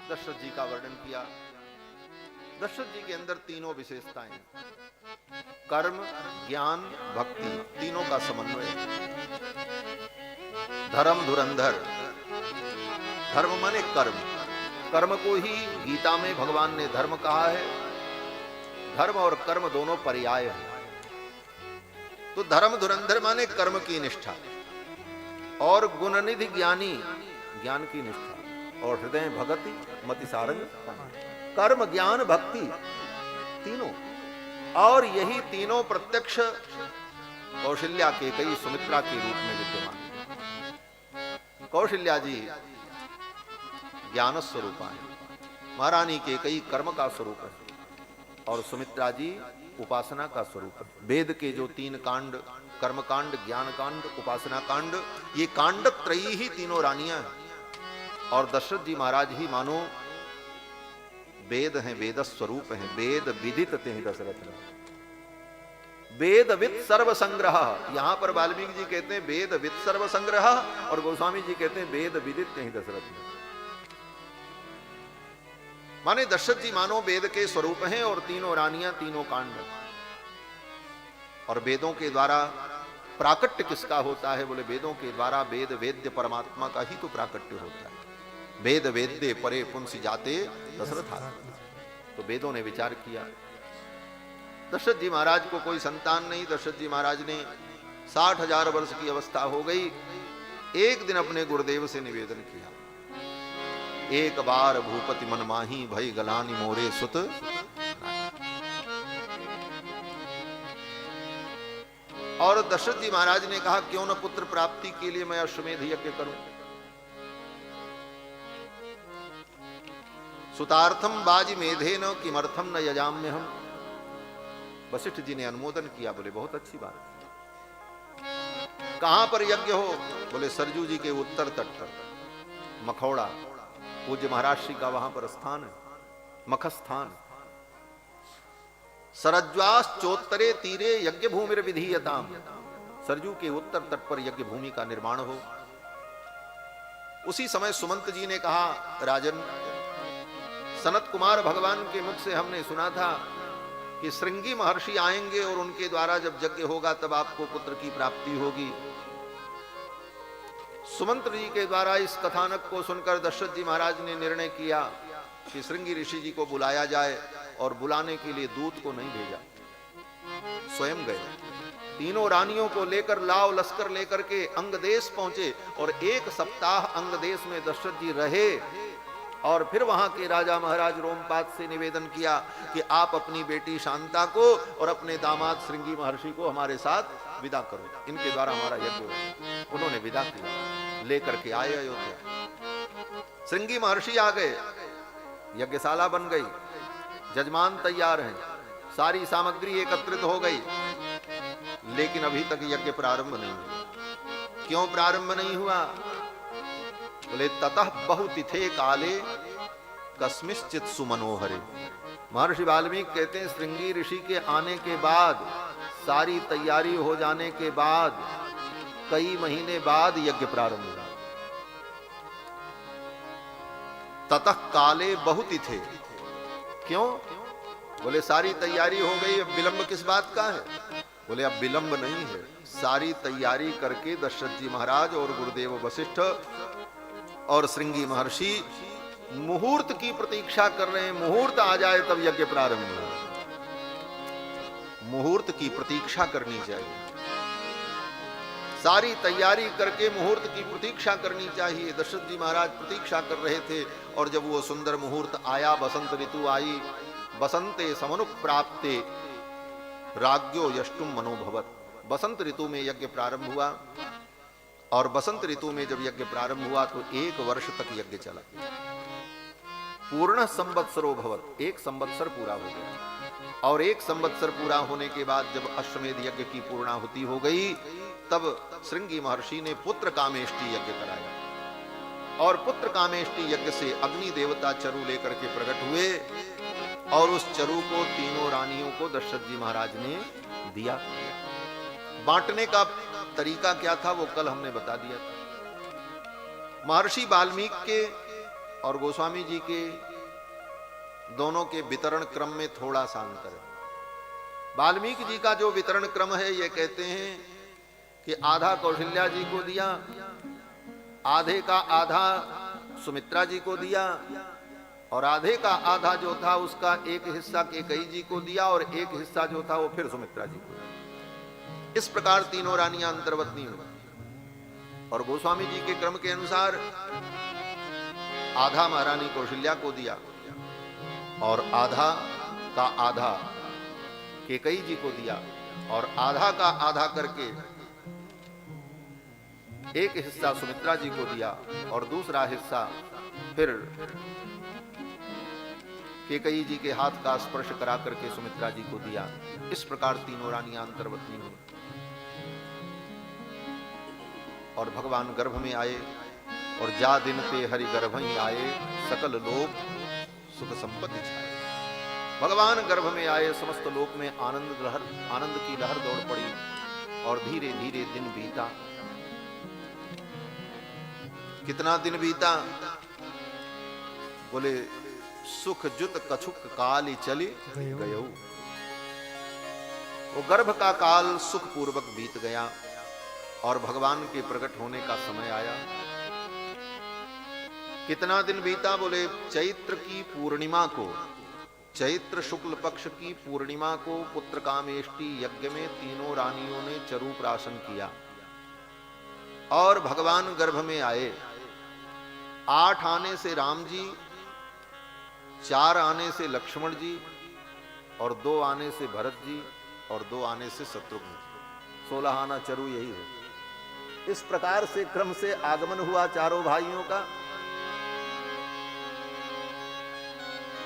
दशरथ जी का वर्णन किया। दशरथ जी के अंदर तीनों विशेषताएं हैं, कर्म, ज्ञान, भक्ति, तीनों का समन्वय। धर्म धुरंधर, धर्म माने कर्म, कर्म को ही गीता में भगवान ने धर्म कहा है। धर्म और कर्म दोनों पर्याय हैं। तो धर्म धुरंधर माने कर्म की निष्ठा, और गुणनिधि ज्ञानी, ज्ञान की निष्ठा, और हृदय भगति मति सारंग। कर्म ज्ञान भक्ति तीनों, और यही तीनों प्रत्यक्ष कौशल्या के कई सुमित्रा के रूप में विद्यमान। कौशल्या जी ज्ञान स्वरूपा है, महारानी के कई कर्म का स्वरूप है, और सुमित्रा जी उपासना का स्वरूप है। वेद के जो तीन कांड, कर्म कांड, ज्ञान कांड, उपासना कांड, ये कांड त्रयी ही तीनों रानियां हैं। और दशरथ जी महाराज ही मानो वेद हैं, वेद स्वरूप हैं, वेद विदित ते दशरथ। वेद विद सर्व संग्रह, यहां पर वाल्मीकि जी कहते हैं वेद विद सर्व संग्रह, और गोस्वामी जी कहते हैं वेद विदित ते दशरथ। माने दशरथ जी मानो वेद के स्वरूप हैं, और तीनों रानियां तीनों कांड। और वेदों के द्वारा प्राकट्य किसका होता है? बोले वेदों के द्वारा वेद वेद्य परमात्मा का ही तो प्राकट्य होता है। वेद वेद्य परे पुंसी जाते दशरथ। तो वेदों ने विचार किया। दशरथ जी महाराज को कोई संतान नहीं। दशरथ जी महाराज ने 60,000 वर्ष की अवस्था हो गई। एक दिन अपने गुरुदेव से निवेदन किया, एक बार भूपति मन माही भई गलानी मोरे सुत। और दशरथ जी महाराज ने कहा क्यों न पुत्र प्राप्ति के लिए मैं अश्वमेध यज्ञ करूं। सुतार्थम बाजी मेधे न किमर्थम न यजाम्य हम। वशिष्ठ जी ने अनुमोदन किया, बोले बहुत अच्छी बात। कहां पर यज्ञ हो? बोले सरजू जी के उत्तर तट पर मखौड़ा, पूज्य महाराज श्री का वहां पर स्थान है, मखस्थान। सरज्वास चोत्तरे तीरे यज्ञ भूमि विधीयताम। सरजू के उत्तर तट पर यज्ञ भूमि का निर्माण हो। उसी समय सुमंत जी ने कहा, राजन, सनत कुमार भगवान के मुख से हमने सुना था कि श्रृंगी महर्षि आएंगे और उनके द्वारा जब यज्ञ होगा तब आपको पुत्र की प्राप्ति होगी। सुमंत जी के द्वारा इस कथानक को सुनकर दशरथ जी महाराज ने निर्णय किया कि श्रृंगी ऋषि जी को बुलाया जाए, और बुलाने के लिए दूत को नहीं भेजा, स्वयं गए। तीनों रानियों को लेकर लाव लश्कर लेकर के अंगदेश पहुंचे, और 1 सप्ताह अंगदेश में दशरथ जी रहे। और फिर वहां के राजा महाराज रोमपाद से निवेदन किया कि आप अपनी बेटी शांता को और अपने दामाद श्रृंगी महर्षि को हमारे साथ विदा करो, इनके द्वारा हमारा यज्ञ हो। उन्होंने विदा किया, लेकर के आए अयोध्या। श्रृंगी महर्षि आ गए, यज्ञशाला बन गई, जजमान तैयार हैं, सारी सामग्री एकत्रित हो गई, लेकिन अभी तक यज्ञ प्रारंभ नहीं हुआ। क्यों प्रारंभ नहीं हुआ? बोले ततः बहुतिथे काले कस्मिश्चित् सुमनोहरे। महर्षि वाल्मीकि कहते हैं श्रृंगी ऋषि के आने के बाद, सारी तैयारी हो जाने के बाद, कई महीने बाद यज्ञ प्रारंभ हुआ। ततः काले बहुतिथे। क्यों? बोले सारी तैयारी हो गई, अब विलंब किस बात का है? बोले अब विलंब नहीं है, सारी तैयारी करके दशरथ जी महाराज और गुरुदेव वशिष्ठ और श्रृंगी महर्षि मुहूर्त की प्रतीक्षा कर रहे हैं। मुहूर्त आ जाए तब यज्ञ प्रारंभ हो। मुहूर्त की प्रतीक्षा करनी चाहिए, सारी तैयारी करके मुहूर्त की प्रतीक्षा करनी चाहिए। दशरथ जी महाराज प्रतीक्षा कर रहे थे, और जब वो सुंदर मुहूर्त आया, बसंत ऋतु आई, बसंते समनुप्राप्ते राज्ञो यष्टुम मनोभवत। बसंत ऋतु में यज्ञ प्रारंभ हुआ, और बसंत ऋतु में जब यज्ञ प्रारंभ हुआ तो 1 वर्ष तक यज्ञ चला। पूर्ण संवत्सरो भवत, 1 संवत्सर पूरा हो गया। और 1 संवत्सर पूरा होने के बाद जब अश्वमेध यज्ञ की पूर्णाहुति हो गई, तब श्रृंगी महर्षि ने पुत्र कामेष्टि यज्ञ कराया। और पुत्र कामेष्टि यज्ञ से अग्नि देवता चरु लेकर के प्रकट हुए, और उस चरु को तीनों रानियों को दशरथ जी महाराज ने दिया। बांटने का तरीका क्या था वो कल हमने बता दिया था। महर्षि वाल्मीकि के और गोस्वामी जी के दोनों के वितरण क्रम में थोड़ा सा अंतर है। वाल्मीकि जी का जो वितरण क्रम है, ये कहते हैं कि आधा कौशल्या जी को दिया, आधे का आधा सुमित्रा जी को दिया, और आधे का आधा जो था उसका एक हिस्सा कैकेयी जी को दिया, और एक हिस्सा जो था वो फिर सुमित्रा जी को दिया। इस प्रकार तीनों रानियां अंतर्वतनी हुई। और गोस्वामी जी के क्रम के अनुसार आधा महारानी कौशल्या को दिया, और आधा का आधा कैकेयी जी को दिया, और आधा का आधा करके एक हिस्सा सुमित्रा जी को दिया, और दूसरा हिस्सा फिर कैकेयी जी के हाथ का स्पर्श करा करके सुमित्रा जी को दिया। इस प्रकार तीनों रानियां अंतर्वतनी हुई। और भगवान गर्भ में आए, और जा दिन ते हरि गर्भ ही आए, सकल लोक सुख संपत्ति छाए। भगवान गर्भ में आए, समस्त लोक में आनंद की लहर दौड़ पड़ी, और धीरे धीरे दिन बीता। कितना दिन बीता? बोले सुख जुत कछुक काल चली गयो। वो गर्भ का काल सुख पूर्वक बीत गया, और भगवान के प्रकट होने का समय आया। कितना दिन बीता? बोले चैत्र की पूर्णिमा को, चैत्र शुक्ल पक्ष की पूर्णिमा को पुत्र कामेष्टि यज्ञ में तीनों रानियों ने चरूप्राशन किया, और भगवान गर्भ में आए। 8 आने से राम जी, 4 आने से लक्ष्मण जी, और 2 आने से भरत जी, और 2 आने से शत्रुघ्न जी। 16 आना चरु यही है। इस प्रकार से क्रम से आगमन हुआ चारों भाइयों का।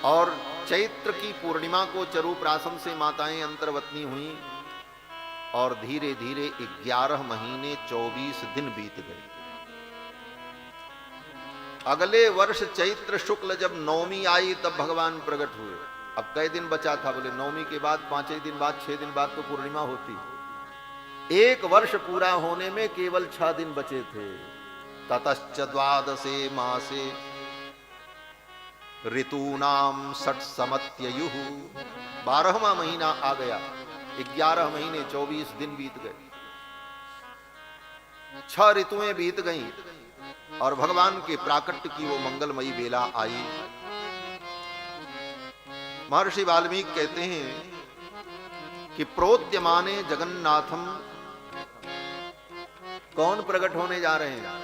और चैत्र की पूर्णिमा को चरूप्राशन से माताएं अंतर्वतनी हुई, और धीरे धीरे 11 महीने 24 दिन बीत गए। अगले वर्ष चैत्र शुक्ल जब नवमी आई, तब भगवान प्रकट हुए। अब कई दिन बचा था? बोले नवमी के बाद 5 ही दिन बाद, 6 दिन बाद तो पूर्णिमा होती। 1 वर्ष पूरा होने में केवल 6 दिन बचे थे। ततश्च द्वादशे मासे ऋतूनाम षट समत्ययुः। 12वां महीना आ गया, 11 महीने 24 दिन बीत गए, 6 ऋतुएं बीत गईं, और भगवान के प्राकट्य की वो मंगलमयी बेला आई। महर्षि वाल्मीकि कहते हैं कि प्रोद्यमाने जगन्नाथम, कौन प्रकट होने जा रहे हैं?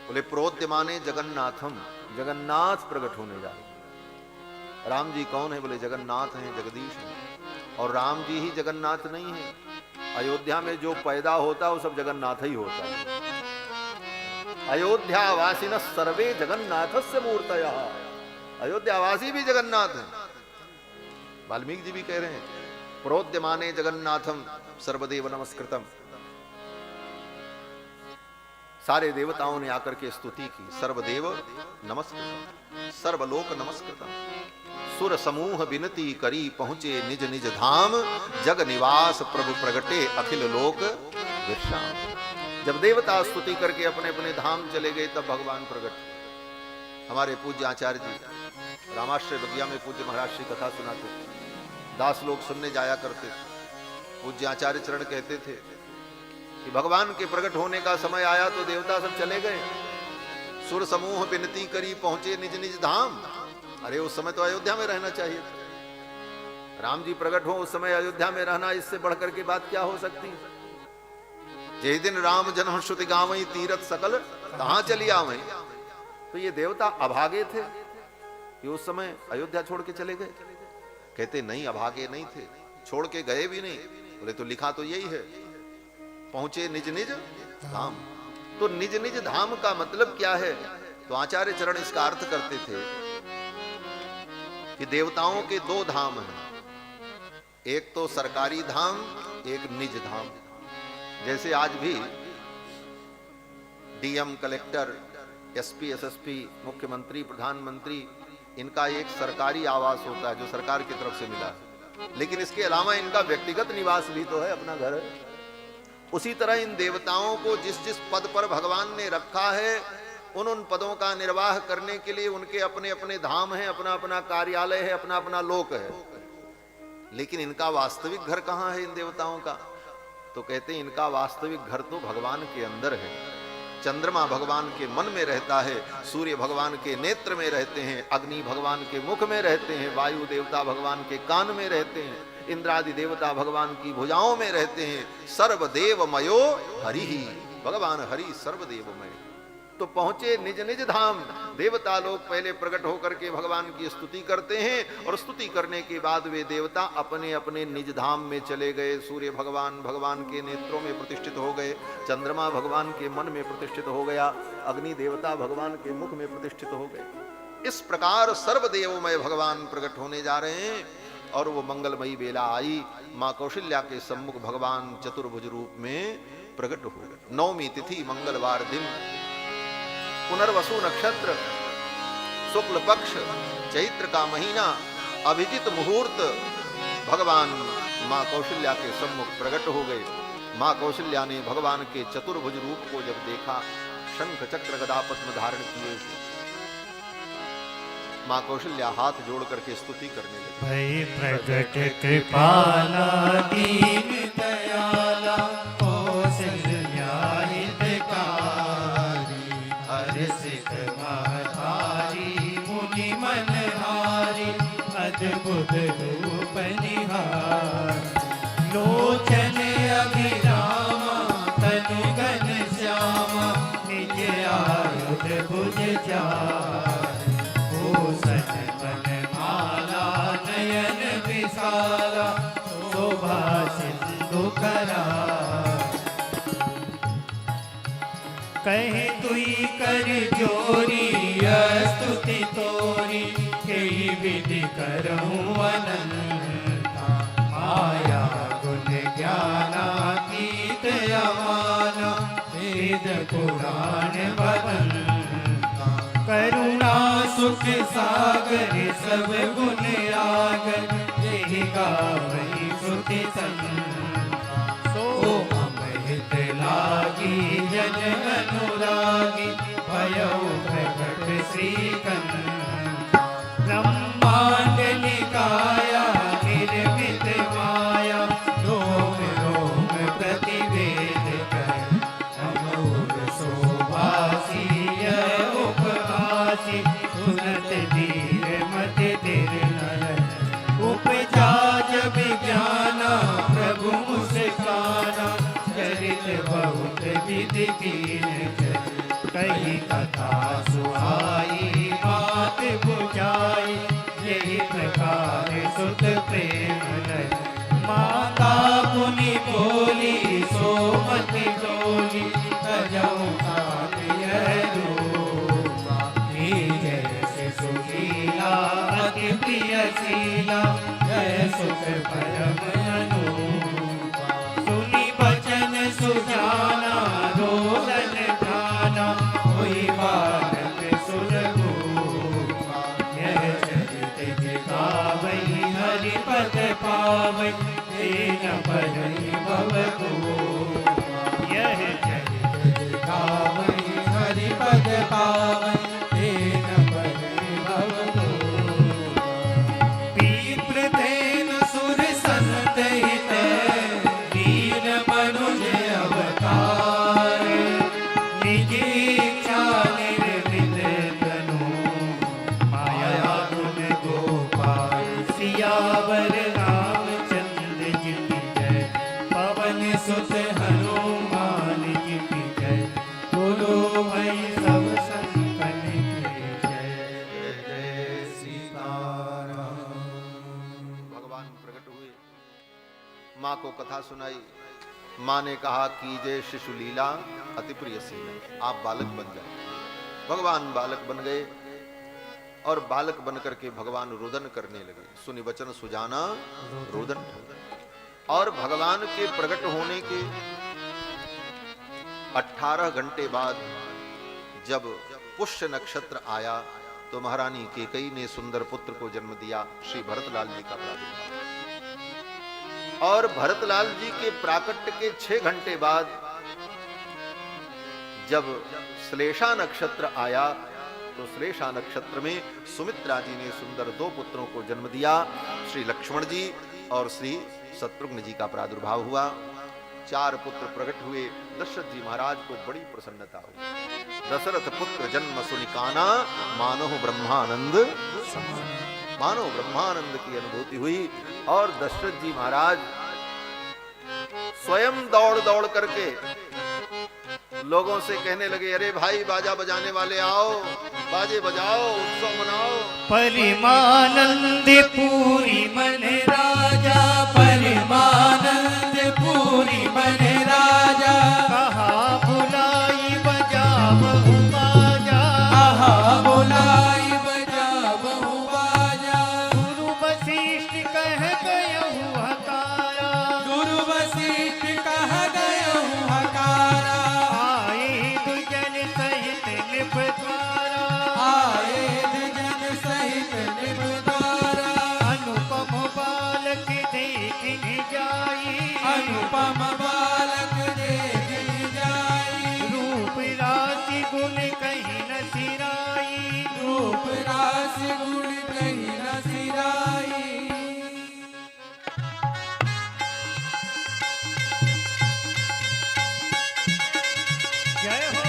बोले प्रोद्यमाने जगन्नाथम, जगन्नाथ प्रकट होने जा रहे हैं। राम जी कौन है? बोले जगन्नाथ हैं, जगदीश हैं। और राम जी ही जगन्नाथ नहीं है। अयोध्या में जो पैदा होता है वो सब जगन्नाथ ही होता है। अयोध्या वासिन सर्वे जगन्नाथस्य मूर्तयः। अयोध्यावासी भी जगन्नाथ हैं। वाल्मीकि जी भी कह रहे हैं प्रोद्यमाने जगन्नाथम सर्वदेव नमस्कृतम। सारे देवताओं ने आकर के स्तुति की। सर्वदेव नमस्कृतम, सर्वलोक नमस्कृतम। सुर समूह विनती करी, पहुंचे निज निज धाम, जग निवास प्रभु प्रगटे, अखिल लोक विश्राम। जब देवता स्तुति करके अपने अपने धाम चले गए, तब भगवान प्रकट। हमारे पूज्य आचार्य जी रामाश्रय बगिया में पूज्य महाराज की कथा सुनाते, दास लोग सुनने जाया करते। पूज्य आचार्य चरण कहते थे कि भगवान के प्रकट होने का समय आया तो देवता सब चले गए। सुर समूह विनती करी, पहुंचे निज निज धाम। अरे उस समय तो अयोध्या में रहना चाहिए था। राम जी प्रकट हो उस समय अयोध्या में रहना, इससे बढ़कर के बात क्या हो सकती? जय दिन राम जन्म श्रुति गावई, तीरथ सकल कहां चली आवई। तो ये देवता अभागे थे कि उस समय अयोध्या छोड़ के चले गए? कहते नहीं, अभागे नहीं थे, छोड़ के गए भी नहीं। बोले तो लिखा तो यही है, पहुंचे निज निज धाम। तो निज निज धाम का मतलब क्या है? तो आचार्य चरण इसका अर्थ करते थे कि देवताओं के 2 धाम हैं, एक तो सरकारी धाम, एक निज धाम। जैसे आज भी डीएम, कलेक्टर, एसपी, एसएसपी, मुख्यमंत्री, प्रधानमंत्री, इनका एक सरकारी आवास होता है जो सरकार की तरफ से मिला है, लेकिन इसके अलावा इनका व्यक्तिगत निवास भी तो है, अपना घर है। उसी तरह इन देवताओं को जिस जिस पद पर भगवान ने रखा है, उन पदों का निर्वाह करने के लिए उनके अपने अपने धाम हैं, अपना अपना कार्यालय है, अपना अपना लोक है। लेकिन इनका वास्तविक घर कहां है इन देवताओं का? तो कहते हैं इनका वास्तविक घर तो भगवान के अंदर है। चंद्रमा भगवान के मन में रहता है, सूर्य भगवान के नेत्र में रहते हैं, अग्नि भगवान के मुख में रहते हैं, वायु देवता भगवान के कान में रहते हैं, इंद्रादि देवता भगवान की भुजाओं में रहते हैं। सर्वदेवमयो हरि ही, भगवान हरि सर्वदेवमय। तो पहुंचे निज निज धाम। देवता लोग पहले प्रकट होकर के भगवान की स्तुति करते हैं और स्तुति करने के बाद वे देवता अपने अपने निज धाम में चले गए। सूर्य भगवान भगवान के नेत्रों में प्रतिष्ठित हो गए, चंद्रमा भगवान के मन में प्रतिष्ठित हो गया, अग्नि देवता भगवान के मुख में प्रतिष्ठित हो गए। इस प्रकार सर्वदेवमय भगवान प्रकट होने जा रहे हैं। और वो मंगलमयी बेला आई, मां कौशल्या के सम्मुख भगवान चतुर्भुज रूप में प्रकट हो गए। 9वीं तिथि मंगलवार दिन, पुनर्वसु नक्षत्र, शुक्ल पक्ष, चैत्र का महीना, अभिजित मुहूर्त, भगवान मां कौशल्या के सम्मुख प्रकट हो गए। मां कौशल्या ने भगवान के चतुर्भुज रूप को जब देखा, शंख चक्र गदा पद्म धारण किए, मां कौशल्या हाथ जोड़ करके स्तुति करने लगी। भय प्रगट कृपाला दीन दयाला कौशल्या हितकारी, हर्षित महतारी मुनि मनहारी, अद्भुत रूप निहारी, लोचन अभिरामा तनु घन श्यामा, निज आयुध भुज चारि, नयन विसारा शोभा सिंधु करा, कहे तुई कर जोरी स्तुति तोरी, कई विधि करहूँ अनंता, माया गुण ज्ञानातीत अमाना, वेद पुराण बदंता, करुणा सुख सागर सब गुण आगर, यही गावई सुति संता, सो अमृत लागी जन अनुरागी, भयउ प्रकट श्रीकंता, ब्रह्मांड निकाया निर्मित माया, रोम रोम प्रतिवेद कर, अमोघ शोभासी उपहासी, सुनत धीर मत धीर नयन, उपजा जब ज्ञाना प्रभु मुस्काना, चरित बहुत विधि कीन, कही कथा सुहाई बात बुझाई, यही प्रकार सुत प्रेम लय, माता पुनि बोली सो मत डोली, तजऊ साथ यह रूपा, जय सुशीला अति प्रिय शीला, जय सुख परम अनुपा, सुनि बचन सुजाना रोदन ध्याना, कोई बालक सुरभूपा, यह चरित गावई हरि पद पावई, दीन भरई भवभूपा, यह चरित गावई हरि पद पावई, दीन भरई भवभूपा, पीप्र धेन सुर संत हित, दीन मनुज अवतार, निज इच्छा निर्मित तनु, माया गुण गोपाल, सियावर रामचंद्र जी की जय, पवन सुत हनुमान जी की जय, बोलो भाई सब संतन की जय, जय सीताराम। भगवान प्रकट हुए, माँ को कथा सुनाई। माँ ने कहा कि जय शिशु लीला अति प्रिय शीला, आप बालक बन जाओ। भगवान बालक बन गए और बालक बन करके भगवान रुदन करने लगे। सुनि वचन सुजाना रुदन, और भगवान के प्रकट होने के 18 घंटे बाद जब पुष्य नक्षत्र आया तो महारानी केकई ने सुंदर पुत्र को जन्म दिया, श्री भरतलाल जी का प्रादुर्भाव। और भरतलाल जी के प्राकट्य के 6 घंटे बाद जब श्लेषा नक्षत्र आया तो श्लेषा नक्षत्र में सुमित्रा जी ने सुंदर 2 पुत्रों को जन्म दिया। श्री लक्ष्मण जी और श्री शत्रुघ्न जी का प्रादुर्भाव हुआ। 4 पुत्र प्रकट हुए। दशरथ जी महाराज को बड़ी प्रसन्नता हुई। दशरथ पुत्र जन्म सुनिकाना मानो ब्रह्मानंद, मानो ब्रह्मानंद की अनुभूति हुई। और दशरथ जी महाराज स्वयं दौड़ दौड़ करके लोगों से कहने लगे, अरे भाई बाजा बजाने वाले आओ, बाजे बजाओ, उत्सव मनाओ। परिमानंद पूरी मन राजा, परिमानंद पूरी मन राजा। कहा बुलाई बजावहु बाजा, कहा बुलाई बजावहु बाजा। गुरु वशिष्ठ कह गयहु हकारा, गुरु वशिष्ठ कह गयहु हकारा। आए दुजन सहित निप द्वारा, आए दुजन सहित निप द्वारा। अनुपम बालक देखिन जाई, अनुपम बालक देखिन जाई। रूप राशि गुण कहीं न सिराई, रूप राशि गुण कहीं न सिराई। जय हो।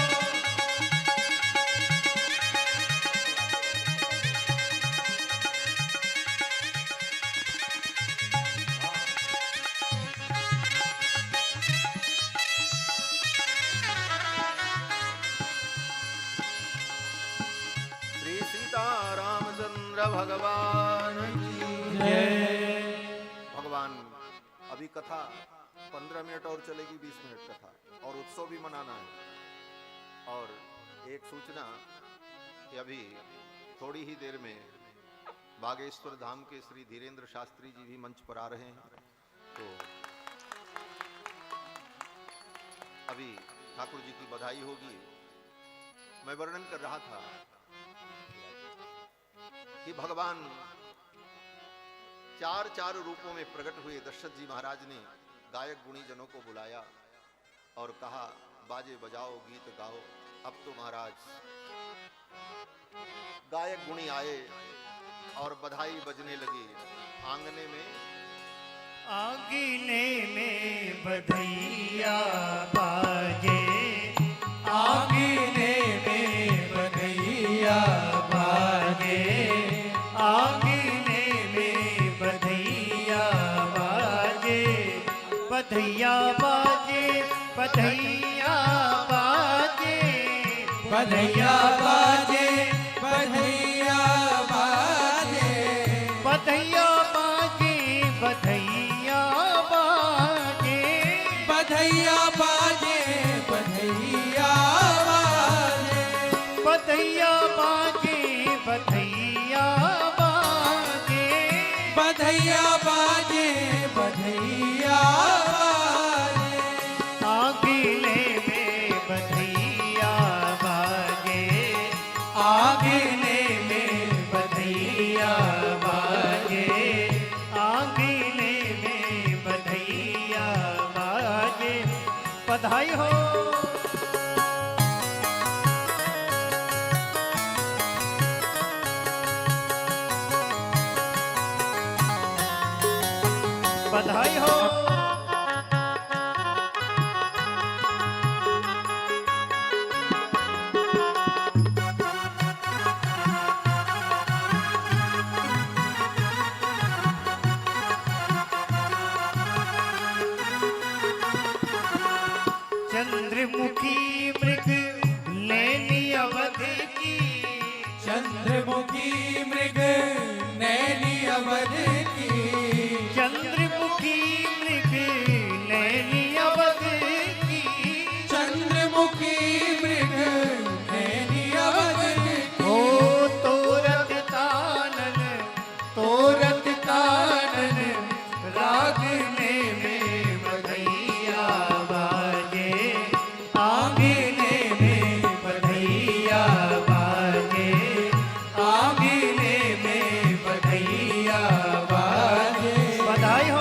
श्री सीतारामचंद्र भगवान की जय। भगवान अभी कथा 15 मिनट और चलेगी, 20 मिनट कथा और उत्सव भी मनाना है। और एक सूचना कि अभी थोड़ी ही देर में बागेश्वर धाम के श्री धीरेन्द्र शास्त्री जी भी मंच पर आ रहे हैं। तो अभी ठाकुर जी की बधाई होगी। मैं वर्णन कर रहा था कि भगवान 4 रूपों में प्रकट हुए। दशरथ जी महाराज ने गायक गुणी जनों को बुलाया और कहा, बाजे बजाओ, गीत गाओ। अब तो महाराज गायक गुणी आए और बधाई बजने लगी। आंगने में, आंगने में बधैया बाजे, आंगने में बधैया बाजे। आंगने में बधैया बाजे, बधैया बाजे, बधैया बाजे। बधैया बाजे, बधैया बाजे। बधैया बाजे, बधैया बाजे। बधैया बाजे, बधैया बाजे। बधैया बाजे, बधैया बाजे। बधैया बाजे, बधैया बाजे। आंगने में बधैया बाजे, आंगने में बधैया बाजे। आंगने में बधैया बाजे। बधाई हो। बधाई हो। चंद्रमुखी मृग नैनी अवध की, चंद्रमुखी मृग नैनी अवध की। चंद्रमुखी मृग नैनी अवध की, चंद्रमुखी मृग नैनी अवध की। ओ तोरत कानन, तोरत कानन, रागने में बधैया बाजे। आंगने में बधैया बाजे, आंगने में बधैया बाजे। बधाई हो।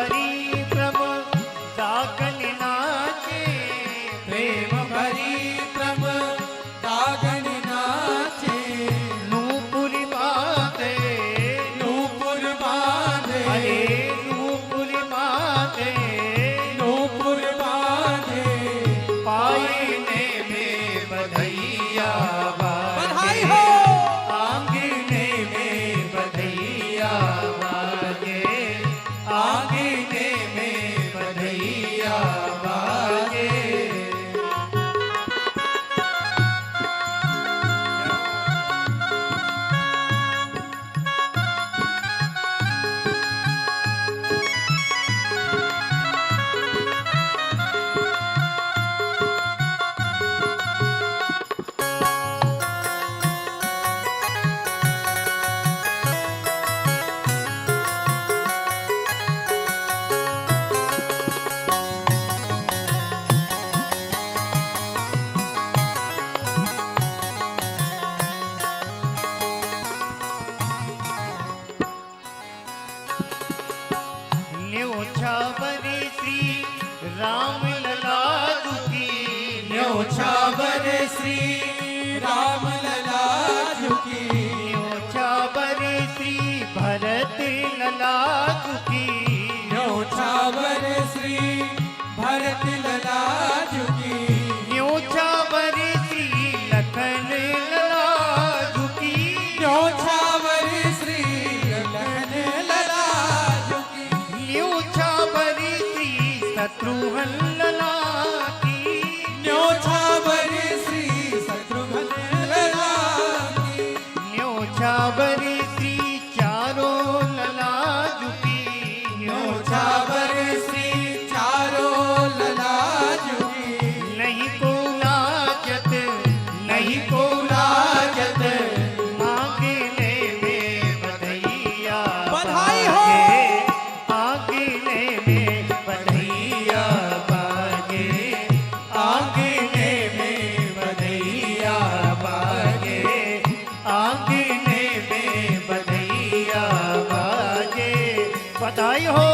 भरी प्रम दागन नाचे, प्रेम भरी प्रम दागन नाचे, नूपुर बांधे, नूपुर बांधे, अरे नूपुर बांधे, नूपुर बांधे, पायने में बधैया बधाई बाजे, हो। आंगने में बधैया बाजे, आंगने में बधैया बाजे। न्योछा बरे श्री राम लला दुखी, न्योछावर श्री राम लला झुकी, न्योछा बरे श्री भरत लला दुखी, न्योछावर श्री भरत लला झुकी, न्योछा बरे श्री लखन लला दुखी, न्योछावर श्री लखन लला झुकी, न्योछा बरे श्री शत्रुघ्न लला की, न्योछावर श्री शत्रुघ्न लला की, न्योछा बरे श्री चारों लला दुखी, न्योछावर श्री चारों लला झुकी, नहीं को लाजत, नहीं को लाजत, आंगने में बधैया बधाई हो। बाजे, आंगने में बधैया बाजे, आंगने में बधैया बाजे, आंगने में बधैया बाजे, बधाई हो।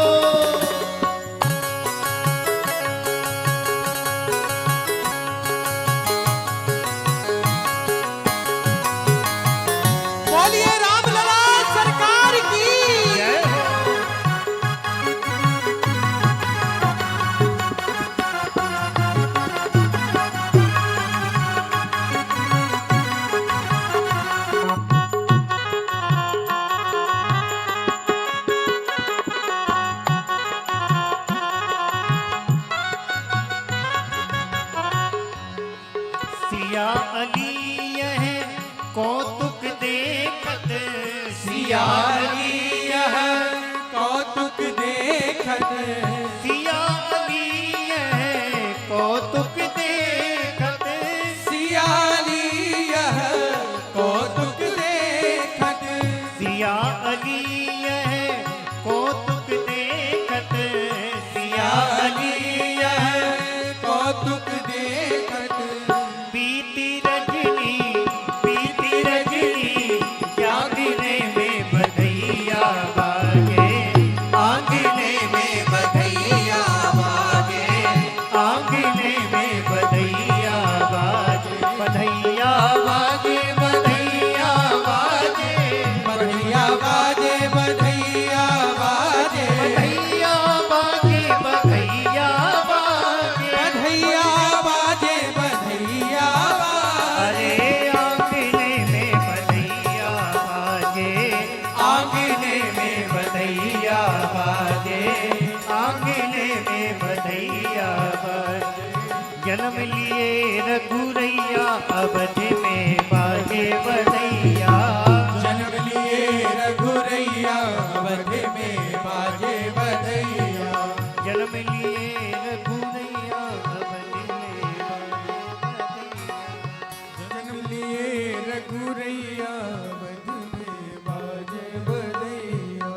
बोलिए रामलला सरकार की। जय हो। सिया अली यह कौतुक देखत, सिया अली यह कौतुक देखत, सिया अली यह कौतुक देखत, सिया अली यह कौतुक देखत, सिया अली यह कौतुक देखत, सिया अली यह कौतुक देखत, बीती रजनी, बीती रजनी, जागने में बधैया बाजे, आंगने में बधैया बाजे, आंगने में बधैया बाजे, बधैया बाजे, बधैया बाजे, बधैया बाजे, बधैया बाजे, बधैया बाजे, बधैया बाजे, बधैया बाजे, बधैया बाजे, अरे आंगने में बधैया बाजे, आंगने में बधैया बाजे, आंगने में बधैया बाजे, जन्म लिए रघुरैया अवध में बाजे बधैया, जन्म लिए रघुरैया अवध में बाजे बधैया, जन्म लिए रघुरैया अवध में बाजे बधैया, जन्म लिए रघुरैया अवध में बाजे बधैया।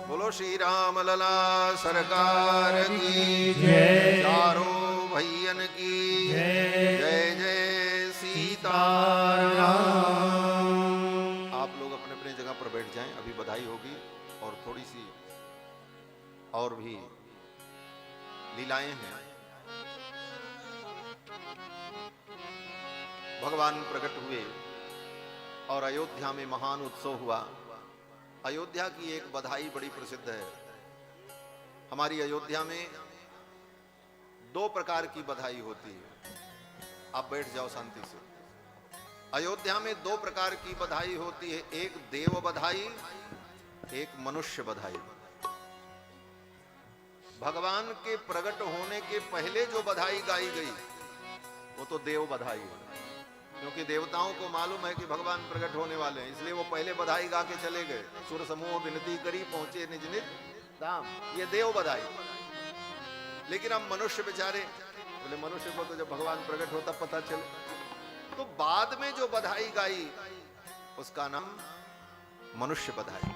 बोलो श्री राम लला सरकार की जय। चारों भैयन की जय। जय जय सीताराम। आप लोग अपने अपने जगह पर बैठ जाएं, अभी बधाई होगी और थोड़ी सी और भी लीलाएं हैं। भगवान प्रकट हुए और अयोध्या में महान उत्सव हुआ। अयोध्या की एक बधाई बड़ी प्रसिद्ध है। हमारी अयोध्या में 2 प्रकार की बधाई होती है। आप बैठ जाओ शांति से। अयोध्या में 2 प्रकार की बधाई होती है, एक देव बधाई, एक मनुष्य बधाई। भगवान के प्रकट होने के पहले जो बधाई गाई गई वो तो देव बधाई है, क्योंकि देवताओं को मालूम है कि भगवान प्रकट होने वाले हैं, इसलिए वो पहले बधाई गा के चले गए। सुर समूह विनती करी पहुंचे निज निज धाम, ये देव बधाई। लेकिन अब मनुष्य बेचारे बोले, मनुष्य को तो जब भगवान प्रकट होता पता चले। तो बाद में जो बधाई गाई उसका नाम मनुष्य बधाई।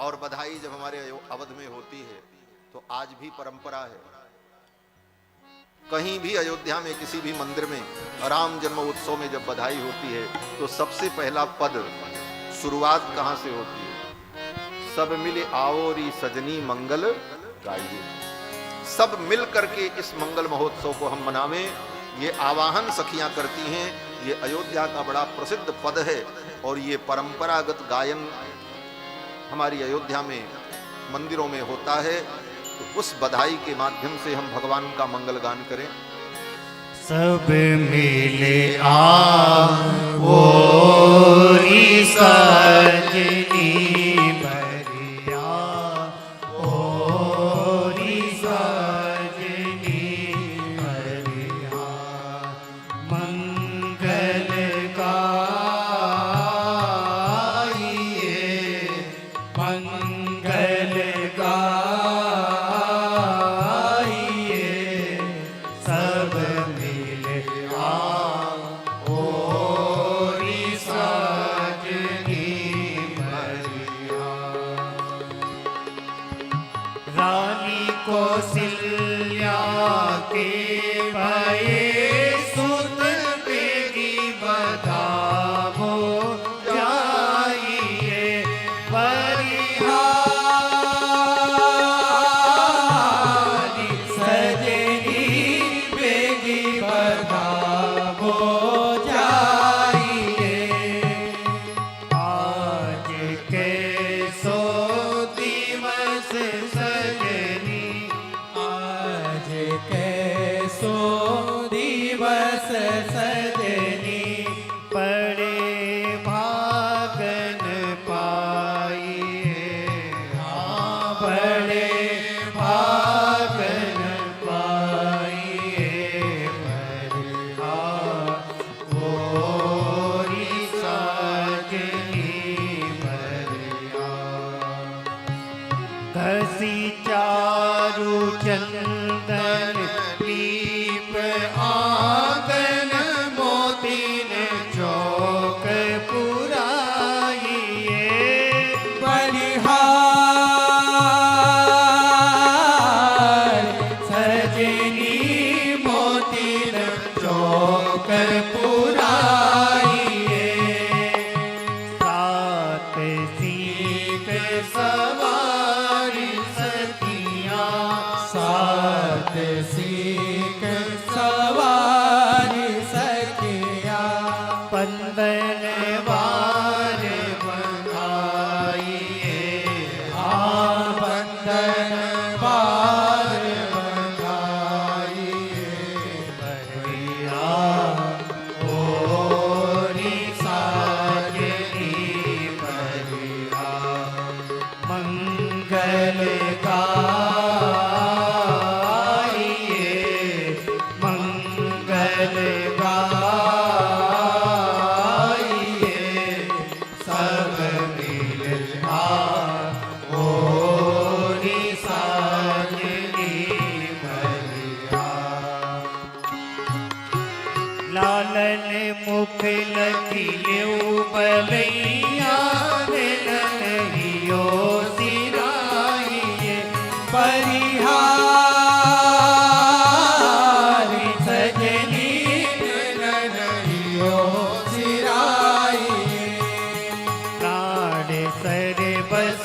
और बधाई जब हमारे अवध में होती है तो आज भी परंपरा है, कहीं भी अयोध्या में किसी भी मंदिर में राम जन्म उत्सव में जब बधाई होती है तो सबसे पहला पद शुरुआत कहां से होती है? सब मिले आओरी सजनी मंगल गाइए। सब मिल करके इस मंगल महोत्सव को हम मनावें, ये आवाहन सखियां करती हैं। ये अयोध्या का बड़ा प्रसिद्ध पद है और ये परंपरागत गायन हमारी अयोध्या में मंदिरों में होता है। तो उस बधाई के माध्यम से हम भगवान का मंगल गान करें। सब मिले आओरी सजनी बरिया, ओरी सजनी बरिया, मंगल गाइए, मंगल गाइए। सब मिले आओरी सजनी बरिया। रानी कौशल्या के भये सुत बेगी बधावो जाइए, बरिहारी सजनी बेगी बधावो जाइए। आज के सो दिवस सजनी, आज कैसो दिवस सजनी, बड़े भागन पाइए, हाँ बड़े भागन पाइए। ओरी सजनी बरिया, घसी चारु चंदन दीप आंगन, मोतीन चौक पुराइए, बलिहार सजनी मोतीन चौक पुराइए। सात सीत सवारी सखियां, सात सीख सवारी सखिया, पंदन वार बंधाइए, हाँ बंधन बार बंधाइए। बरिया ओरी सजनी बरिया, मंगल गाइए, मंगल गाइए। सब मिल आओरी सजनी बरिया। लालन मुख लखियो बलैया, नहियो सिराइए, परिहारी सजनी नरियो सिराइए। प्राण सर बस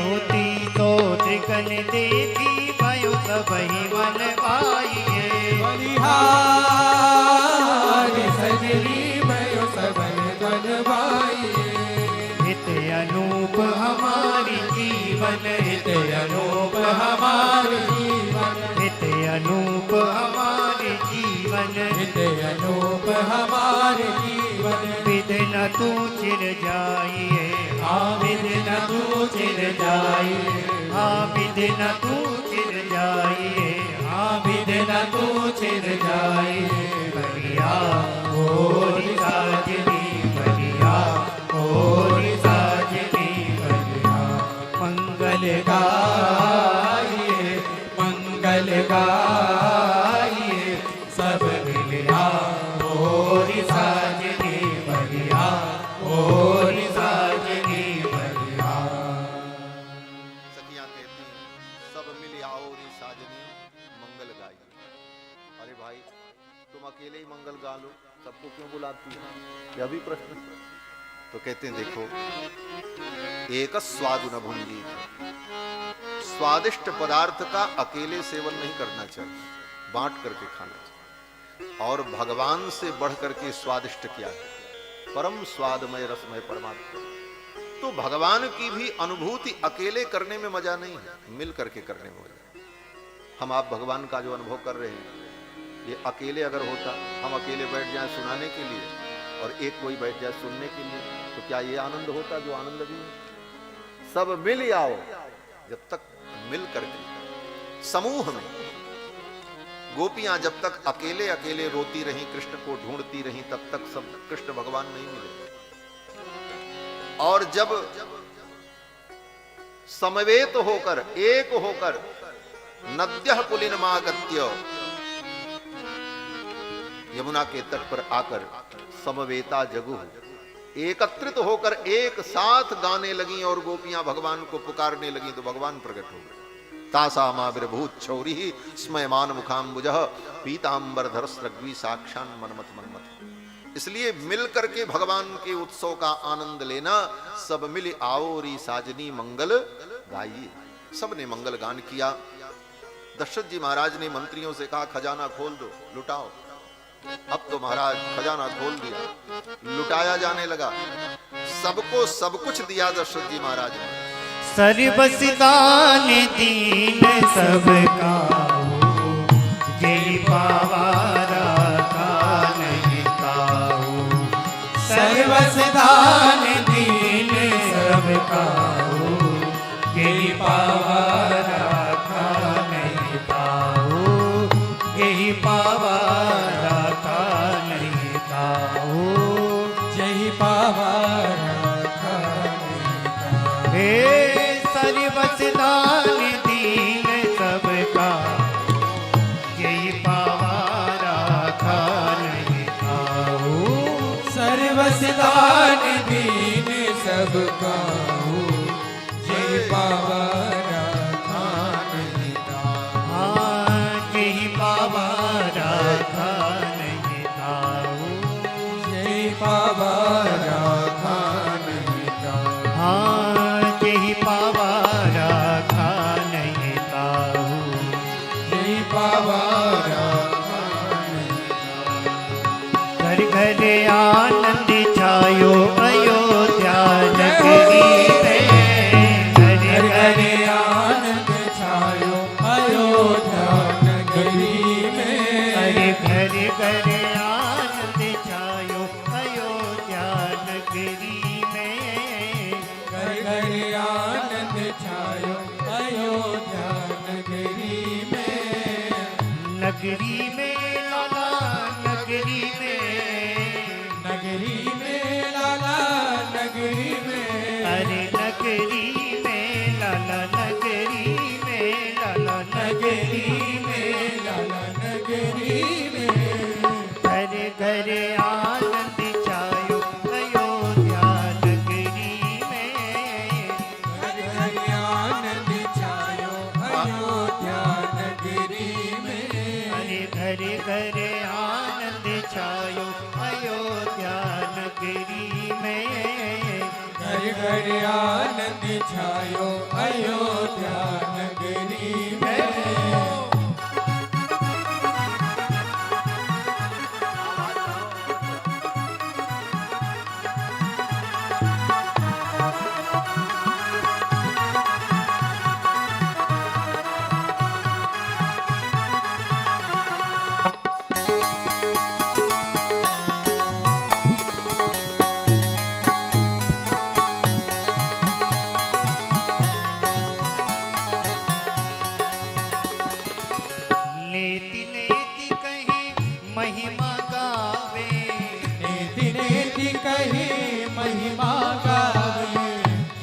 होती तो त्रिकन देखी भयो सबहि मन पाइए बलिहारी सजनी भयो सबन बनवाइए हित अनूप हमारी जीवन हित अनूप हमारे जीवन हित अनूप हमारे जीवन हित अनूप हमारे जीवन विधि न तू चिर जाइए हाँ विधि न तू चिर जाइए हाँ विधि न तू चिर जाइए हाँ विधि न तू चिर जाइए बढ़िया होरी साजनी बढ़िया होरी साजनी बढ़िया मंगल गाइए मंगल गाइए सब मिलिया होरी साजनी बढ़िया होरी साजनी बढ़िया सखियां कहती हैं, सब मिल आओ रे साजनी मंगल गाइए। अरे भाई तुम अकेले ही मंगल गा लो, सबको क्यों बुलाती हो? यह भी प्रश्न। तो कहते हैं देखो, एक स्वादु न भुंजी, स्वादिष्ट पदार्थ का अकेले सेवन नहीं करना चाहिए, बांट करके खाना चाहिए। और भगवान से बढ़ करके स्वादिष्ट क्या है? परम स्वादमय रसमय परमात्मा। तो भगवान की भी अनुभूति अकेले करने में मजा नहीं है, मिल करके करने में मजा। हम आप भगवान का जो अनुभव कर रहे हैं, ये अकेले अगर होता, हम अकेले बैठ जाएं सुनाने के लिए और एक कोई बैठ जाए सुनने के लिए, तो क्या ये आनंद होता जो आनंद भी है? सब मिल आओ, जब तक मिल करके समूह में। गोपियां जब तक अकेले अकेले रोती रहीं, कृष्ण को ढूंढती रहीं, तब तक सब कृष्ण भगवान नहीं मिले। और जब समवेत होकर, एक होकर, नद्यः पुलिनमागत्य, यमुना के तट पर आकर समवेता जगु, एकत्रित होकर एक साथ गाने लगी और गोपियां भगवान को पुकारने लगी, तो भगवान प्रकट हो गए। तासा माविर्भूत छौरी स्मयमान मुखाम्बुजः पीतांबर धरस्रग्वी साक्षान मनमत मनमत। इसलिए मिल करके भगवान के उत्सव का आनंद लेना। सब मिल आओ री साजनी मंगल गाइए। सबने मंगल गान किया। दशरथ जी महाराज ने मंत्रियों से कहा, खजाना खोल दो, लुटाओ। अब तो महाराज खजाना खोल दिया, लुटाया जाने लगा। सबको सब कुछ दिया दशरथ जी महाराज ने। सर्वसिदान दीन सबका जय पावा राखा नहीं काहू सर्वसदान दीन सबका जय पावा राखा नहीं काहू जय पावा राखा नहीं काहू जय पावा हे सर्वसदान दीन सबका जय पावा राखा नहीं काहू सर्वसदान दीन सबका जय पावा राखा नहीं काहू जय पावा राखा नहीं काहू जय पावा राखा नहीं काहू जय पावा राखा नहीं काहू जय पावा राखा घर घर आनंद छायो अयोध्या नगरी में घर घर आनंद छायो अयोध्या नगरी में अरे घर घर आनंद छायो अयोध्या नगरी में घर घर आनंद छायो अयोध्या नगरी में नगरी में लाला नगरी में लाला नगरी में अरे नगरी में लाला नगरी में लाला नगरी में लाला नगरी में घर घर आनंद छायो अयोध्या नगरी में घर घर आनंद छायो अयोध्या नगरी में अरे घर घर आनंद छायो अयोध्या नगरी में घर घर आनंद आनंद छायो अयोध्या नगरी में। लेती लेती कहीं महिमा गावे, नेति नेति कही महिमा गावे,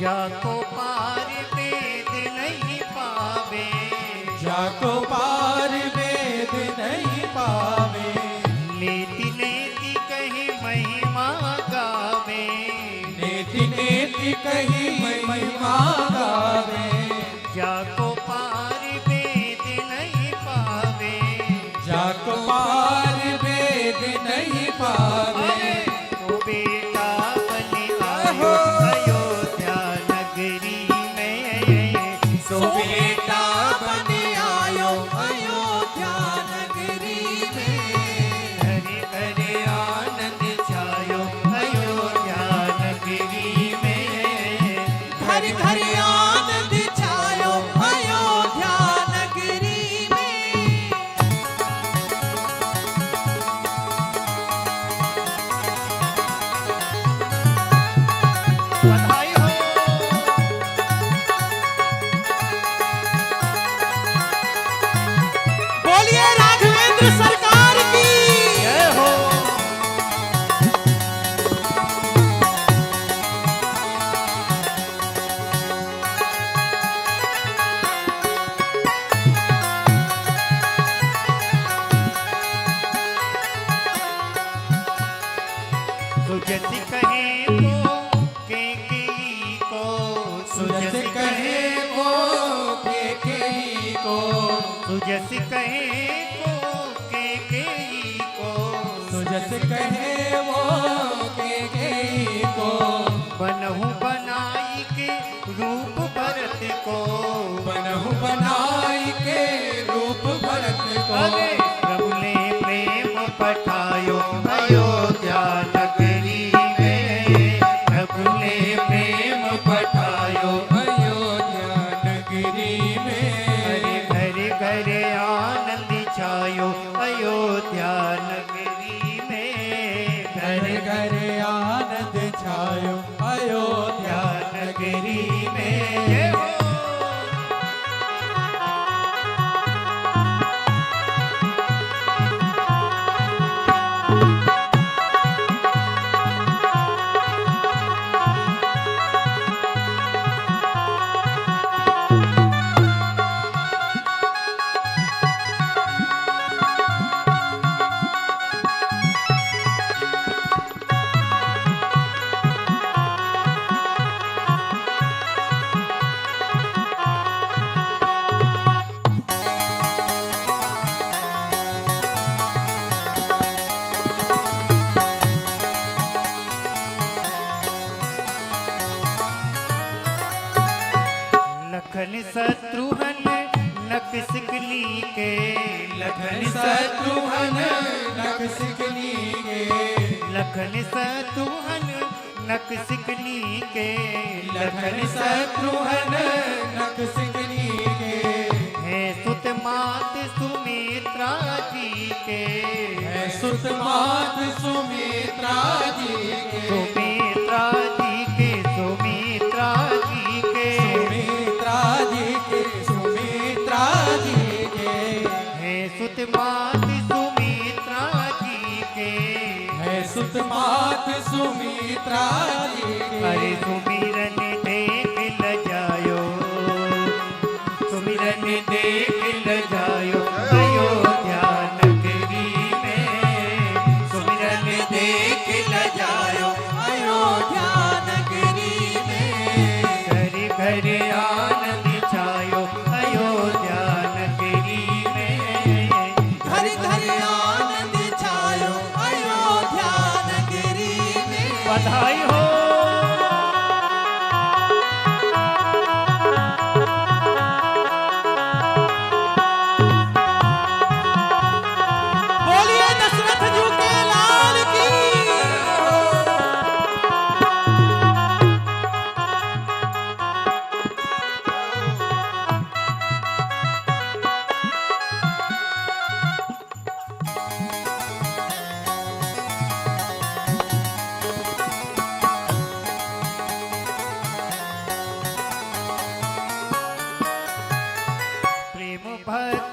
जाको पार वेद नहीं पावे। जाको पार वेद नहीं पावे। लेती लेती कहीं महिमा गावे, नेति नेति कही महिमा गावे, जाको पार वेद नहीं पावे। जाको पार वेद नहीं पावे। तो बेटा बन आयो अयोध्या नगरी में, सो बेटा बन आयो अयोध्या नगरी में। घरे घरे आनंद छायो अयोध्या नगरी में। घर घर आनंद छायो अयोध्या नगरी में। बधाई हो। बोलिए राघवेंद्र सरकार की। जय हो। सुजति कहे को केकई को, सुजस कहे वो केकई को, सुजस कहे को केकई को। सुजस कहे वो केकई को, बनहु बनाई के रूप भरत को। बनहु बनाई के रूप भरत को। अरे प्रभु ने प्रेम पठायो अयोध्या नगरी में। प्रभु ने प्रेम पठायो अयोध्या नगरी में। अरे घरे घरे आनंद छायो अयोध्या नगरी में। घर घर आनंद छायो अयोध्या नगरी में। जय हो। लखन शत्रुघ्न नक सिकली के। लखन शत्रुघ्न नख सिकली के। लखन शत्रुघ्न नक सिकली के। लखन शत्रुघ्न नख सिकली के। है सुत मात सुमित्रा जी के। है सुत मात सुमित्रा जी के। सुमित्रा जी के। सुमित्रा जी के। सुमित्रा जी के। सुमित्रा जी के। है सुत मात सुमित्रा जी के। है सुत मात सुमित्रा जी के। अरे सुमिरन देख ल जायो, सुमिरन देख ल जायो अयोध्या नगरी में। सुमिरन देख ल जायो अयोध्या नगरी में। घरे घरे आनंद छायो अयोध्या नगरी में। घर घर आनंद छायो अयोध्या नगरी में। बधाई हो।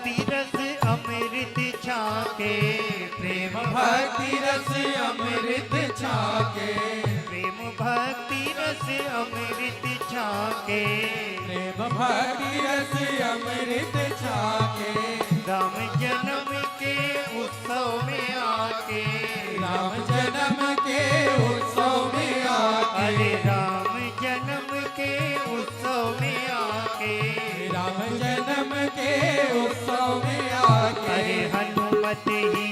भक्ति रस अमृत छाके प्रेम भक्ति रस अमृत छाके प्रेम भक्ति रस अमृत छाके प्रेम भक्ति रस अमृत छाके राम जन्म के उत्सव में आके राम जन्म के उत्सव में आके अरे राम जन्म के उत्सव में आके राम जन्म के उत्सव में आके अरे हनुमत ही